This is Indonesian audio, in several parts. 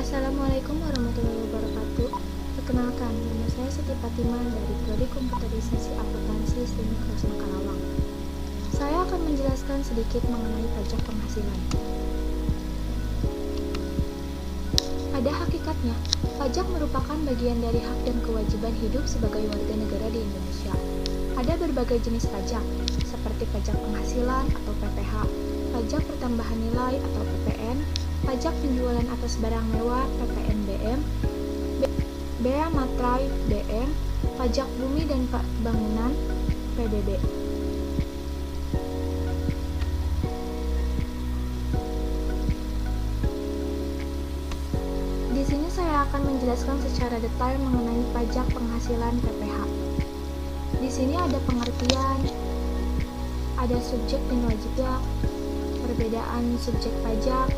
Assalamualaikum warahmatullahi wabarakatuh. Perkenalkan, nama saya Siti Fatimah dari Prodi Komputerisasi Akuntansi STIM Krasna Karawang. Saya akan menjelaskan sedikit mengenai pajak penghasilan. Pada hakikatnya, pajak merupakan bagian dari hak dan kewajiban hidup sebagai warga negara di Indonesia. Ada berbagai jenis pajak, seperti pajak penghasilan atau PPH, pajak pertambahan nilai atau PPN, pajak penjualan atas barang mewah PPNBM, bea materai BM, pajak bumi dan bangunan PBB. Di sini saya akan menjelaskan secara detail mengenai pajak penghasilan PPH. Di sini ada pengertian, ada subjek dan wajibnya, perbedaan subjek pajak,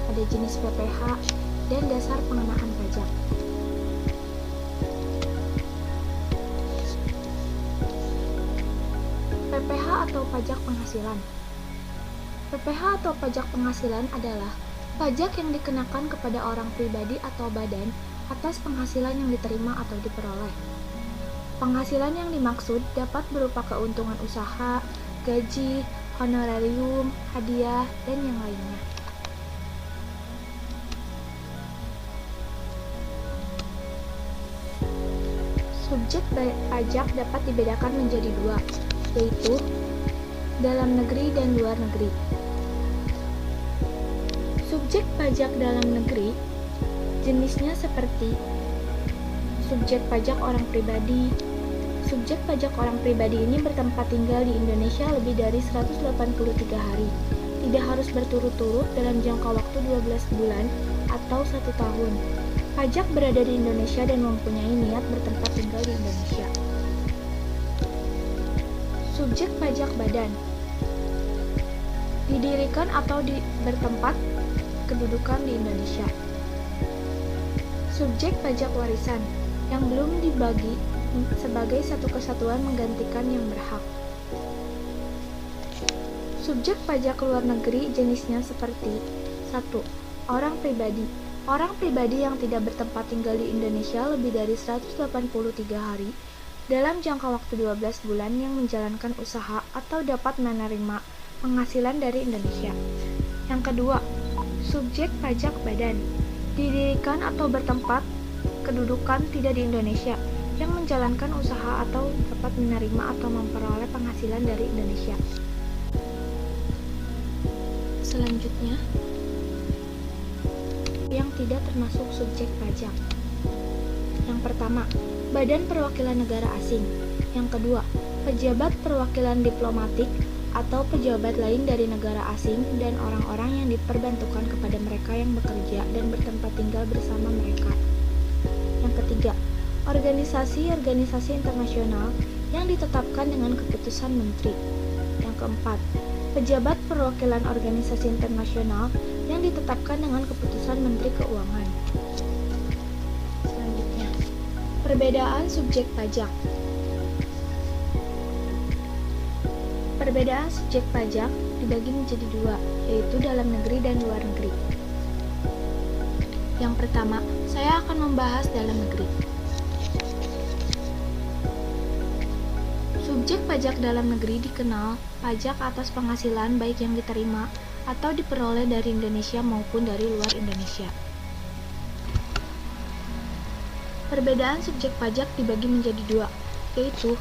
ada jenis PPH, dan dasar pengenaan pajak. PPH atau pajak penghasilan. PPH atau pajak penghasilan adalah pajak yang dikenakan kepada orang pribadi atau badan atas penghasilan yang diterima atau diperoleh. Penghasilan yang dimaksud dapat berupa keuntungan usaha, gaji, honorarium, hadiah, dan yang lainnya. Subjek pajak dapat dibedakan menjadi dua, yaitu dalam negeri dan luar negeri. Subjek pajak dalam negeri jenisnya seperti subjek pajak orang pribadi. Subjek pajak orang pribadi ini bertempat tinggal di Indonesia lebih dari 183 hari. Tidak harus berturut-turut dalam jangka waktu 12 bulan atau 1 tahun. Pajak berada di Indonesia dan mempunyai niat bertempat tinggal di Indonesia. Subjek pajak badan didirikan atau bertempat kedudukan di Indonesia. Subjek pajak warisan yang belum dibagi sebagai satu kesatuan menggantikan yang berhak. Subjek pajak luar negeri jenisnya seperti 1. Orang pribadi. Orang pribadi yang tidak bertempat tinggal di Indonesia lebih dari 183 hari dalam jangka waktu 12 bulan yang menjalankan usaha atau dapat menerima penghasilan dari Indonesia. Yang kedua, subjek pajak badan didirikan atau bertempat kedudukan tidak di Indonesia yang menjalankan usaha atau dapat menerima atau memperoleh penghasilan dari Indonesia. Selanjutnya, yang tidak termasuk subjek pajak. Yang pertama, Badan Perwakilan Negara Asing. Yang kedua, pejabat perwakilan diplomatik atau pejabat lain dari negara asing dan orang-orang yang diperbantukan kepada mereka yang bekerja dan bertempat tinggal bersama mereka. Yang ketiga, organisasi-organisasi internasional yang ditetapkan dengan keputusan menteri. Yang keempat, pejabat perwakilan organisasi internasional yang ditetapkan dengan keputusan Menteri Keuangan. Selanjutnya, perbedaan subjek pajak. Perbedaan subjek pajak dibagi menjadi dua, yaitu dalam negeri dan luar negeri. Yang pertama, saya akan membahas dalam negeri. Subjek pajak dalam negeri dikenal pajak atas penghasilan baik yang diterima atau diperoleh dari Indonesia maupun dari luar Indonesia. Perbedaan subjek pajak dibagi menjadi dua, yaitu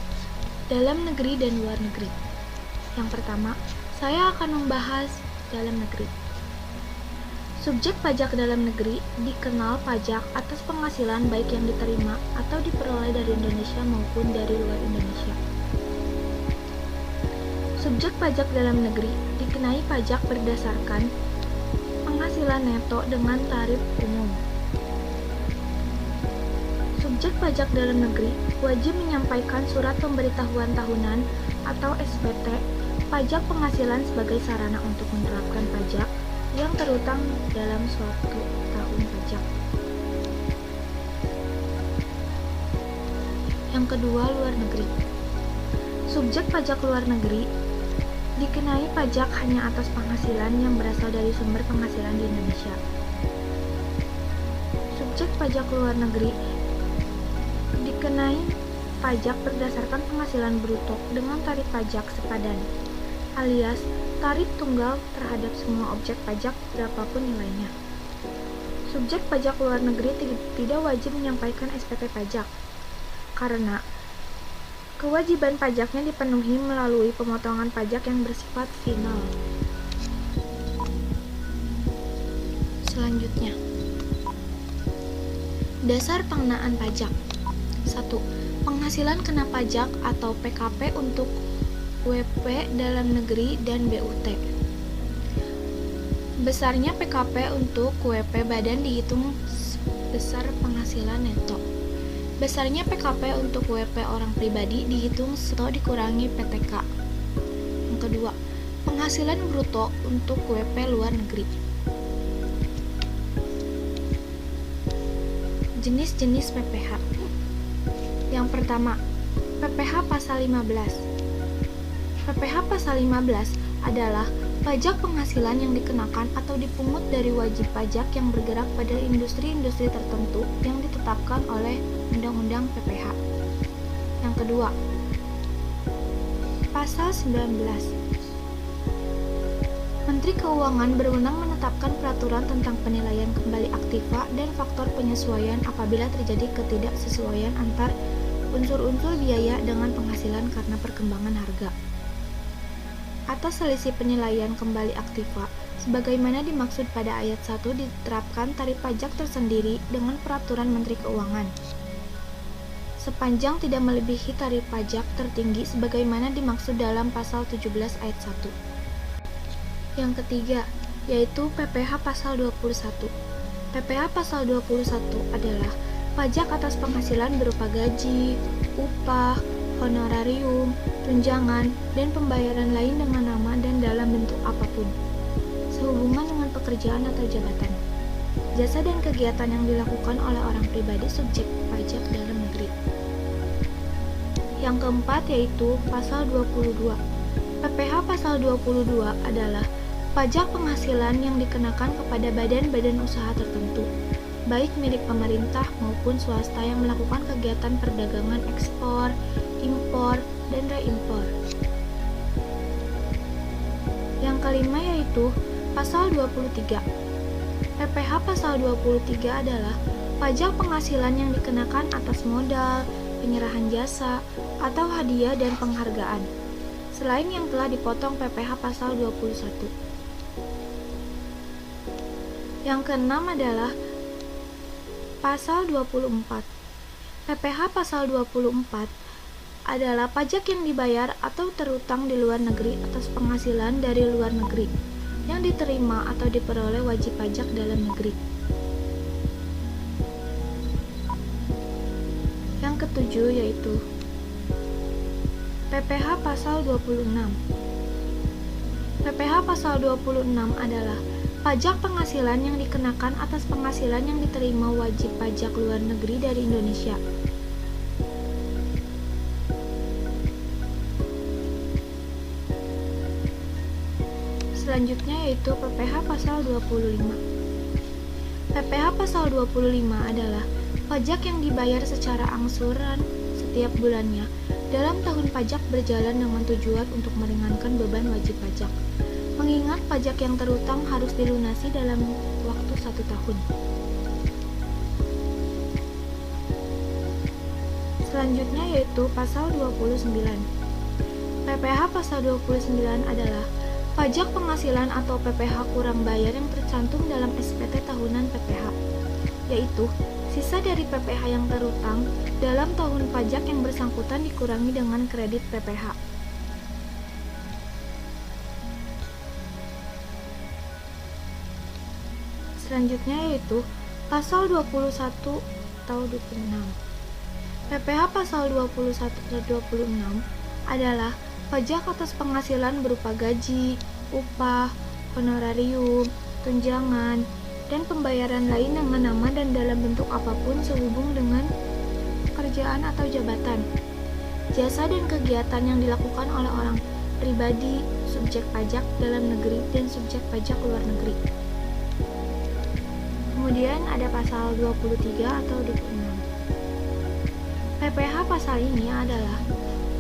dalam negeri dan luar negeri. Yang pertama, saya akan membahas dalam negeri. Subjek pajak dalam negeri dikenal pajak atas penghasilan baik yang diterima atau diperoleh dari Indonesia maupun dari luar Indonesia. Subjek pajak dalam negeri dikenai pajak berdasarkan penghasilan neto dengan tarif umum. Subjek pajak dalam negeri wajib menyampaikan surat pemberitahuan tahunan atau SPT pajak penghasilan sebagai sarana untuk menerapkan pajak yang terutang dalam suatu tahun pajak. Yang kedua, luar negeri. Subjek pajak luar negeri dikenai pajak hanya atas penghasilan yang berasal dari sumber penghasilan di Indonesia. Subjek pajak luar negeri dikenai pajak berdasarkan penghasilan bruto dengan tarif pajak sepadan, alias tarif tunggal terhadap semua objek pajak berapapun nilainya. Subjek pajak luar negeri tidak wajib menyampaikan SPT pajak, karena kewajiban pajaknya dipenuhi melalui pemotongan pajak yang bersifat final. Selanjutnya, dasar pengenaan pajak. 1. Penghasilan kena pajak atau PKP untuk WP dalam negeri dan BUT. Besarnya PKP untuk WP badan dihitung besar penghasilan neto. Besarnya PKP untuk WP orang pribadi dihitung atau dikurangi PTK. Yang kedua, penghasilan bruto untuk WP luar negeri. Jenis-jenis PPh. Yang pertama, PPh pasal 15. PPh pasal 15 adalah pajak penghasilan yang dikenakan atau dipungut dari wajib pajak yang bergerak pada industri-industri tertentu yang ditetapkan oleh Undang-Undang PPh. Yang kedua, pasal 19. Menteri Keuangan berwenang menetapkan peraturan tentang penilaian kembali aktiva dan faktor penyesuaian apabila terjadi ketidaksesuaian antar unsur-unsur biaya dengan penghasilan karena perkembangan harga. Atas selisih penilaian kembali aktiva, sebagaimana dimaksud pada ayat 1 diterapkan tarif pajak tersendiri dengan peraturan Menteri Keuangan. Sepanjang tidak melebihi tarif pajak tertinggi sebagaimana dimaksud dalam pasal 17 ayat 1. Yang ketiga, yaitu PPh pasal 21. PPh pasal 21 adalah pajak atas penghasilan berupa gaji, upah, honorarium, tunjangan, dan pembayaran lain dengan nama dan dalam bentuk apapun, sehubungan dengan pekerjaan atau jabatan, jasa dan kegiatan yang dilakukan oleh orang pribadi subjek pajak dalam negeri. Yang keempat yaitu pasal 22. PPh pasal 22 adalah pajak penghasilan yang dikenakan kepada badan-badan usaha tertentu, baik milik pemerintah maupun swasta yang melakukan kegiatan perdagangan ekspor, impor, dan reimpor. Yang kelima yaitu pasal 23. PPh pasal 23 adalah pajak penghasilan yang dikenakan atas modal, penyerahan jasa, atau hadiah dan penghargaan, selain yang telah dipotong PPh pasal 21. Yang keenam adalah pasal 24. PPh pasal 24 adalah pajak yang dibayar atau terutang di luar negeri atas penghasilan dari luar negeri yang diterima atau diperoleh wajib pajak dalam negeri. Yang ketujuh yaitu PPh pasal 26. PPh pasal 26 adalah pajak penghasilan yang dikenakan atas penghasilan yang diterima wajib pajak luar negeri dari Indonesia. Selanjutnya yaitu PPh pasal 25. PPh pasal 25 adalah pajak yang dibayar secara angsuran setiap bulannya dalam tahun pajak berjalan dengan tujuan untuk meringankan beban wajib pajak, mengingat pajak yang terutang harus dilunasi dalam waktu 1 tahun. Selanjutnya yaitu pasal 29. PPh pasal 29 adalah pajak penghasilan atau PPh kurang bayar yang tercantum dalam SPT tahunan PPh, yaitu sisa dari PPh yang terutang dalam tahun pajak yang bersangkutan dikurangi dengan kredit PPh. Selanjutnya yaitu pasal 21 atau 26. PPh pasal 21 atau 26 adalah pajak atas penghasilan berupa gaji, upah, honorarium, tunjangan, dan pembayaran lain dengan nama dan dalam bentuk apapun sehubung dengan pekerjaan atau jabatan, jasa dan kegiatan yang dilakukan oleh orang pribadi, subjek pajak dalam negeri, dan subjek pajak luar negeri. Kemudian ada pasal 23 atau 26. PPh pasal ini adalah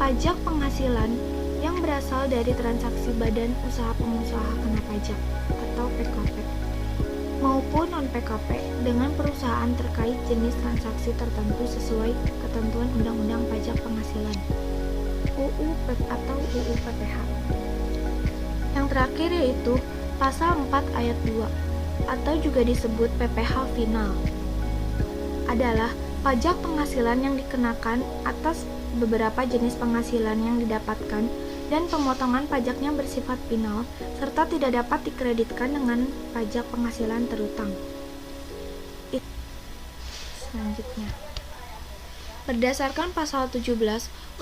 pajak penghasilan yang berasal dari transaksi badan usaha pengusaha kena pajak atau PKP maupun non-PKP dengan perusahaan terkait jenis transaksi tertentu sesuai ketentuan Undang-Undang Pajak Penghasilan UU atau UU PPh. Yang terakhir yaitu pasal 4 ayat 2 atau juga disebut PPh final adalah pajak penghasilan yang dikenakan atas beberapa jenis penghasilan yang didapatkan dan pemotongan pajaknya bersifat final serta tidak dapat dikreditkan dengan pajak penghasilan terutang. Selanjutnya, berdasarkan pasal 17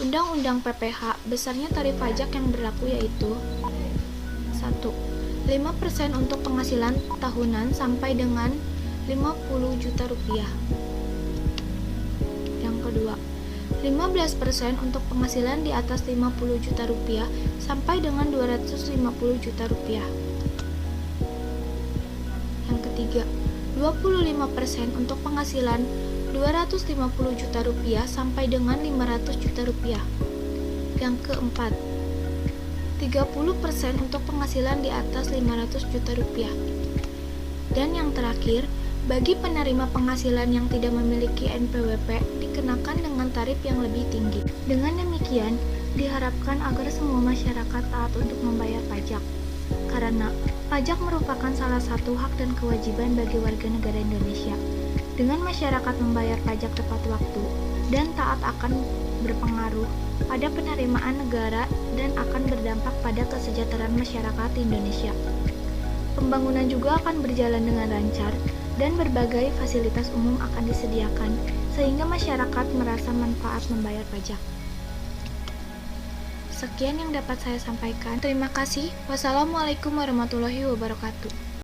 Undang-Undang PPh, besarnya tarif pajak yang berlaku yaitu 1. 5% untuk penghasilan tahunan sampai dengan 50 juta rupiah. Yang kedua, 15% untuk penghasilan di atas 50 juta rupiah sampai dengan 250 juta rupiah. Yang ketiga, 25% untuk penghasilan 250 juta rupiah sampai dengan 500 juta rupiah. Yang keempat, 30% untuk penghasilan di atas 500 juta rupiah. Dan yang terakhir, bagi penerima penghasilan yang tidak memiliki NPWP dikenakan dengan tarif yang lebih tinggi. Dengan demikian, diharapkan agar semua masyarakat taat untuk membayar pajak. Karena pajak merupakan salah satu hak dan kewajiban bagi warga negara Indonesia. Dengan masyarakat membayar pajak tepat waktu dan taat akan berpengaruh pada penerimaan negara dan akan berdampak pada kesejahteraan masyarakat di Indonesia. Pembangunan juga akan berjalan dengan lancar dan berbagai fasilitas umum akan disediakan sehingga masyarakat merasa manfaat membayar pajak. Sekian yang dapat saya sampaikan. Terima kasih. Wassalamualaikum warahmatullahi wabarakatuh.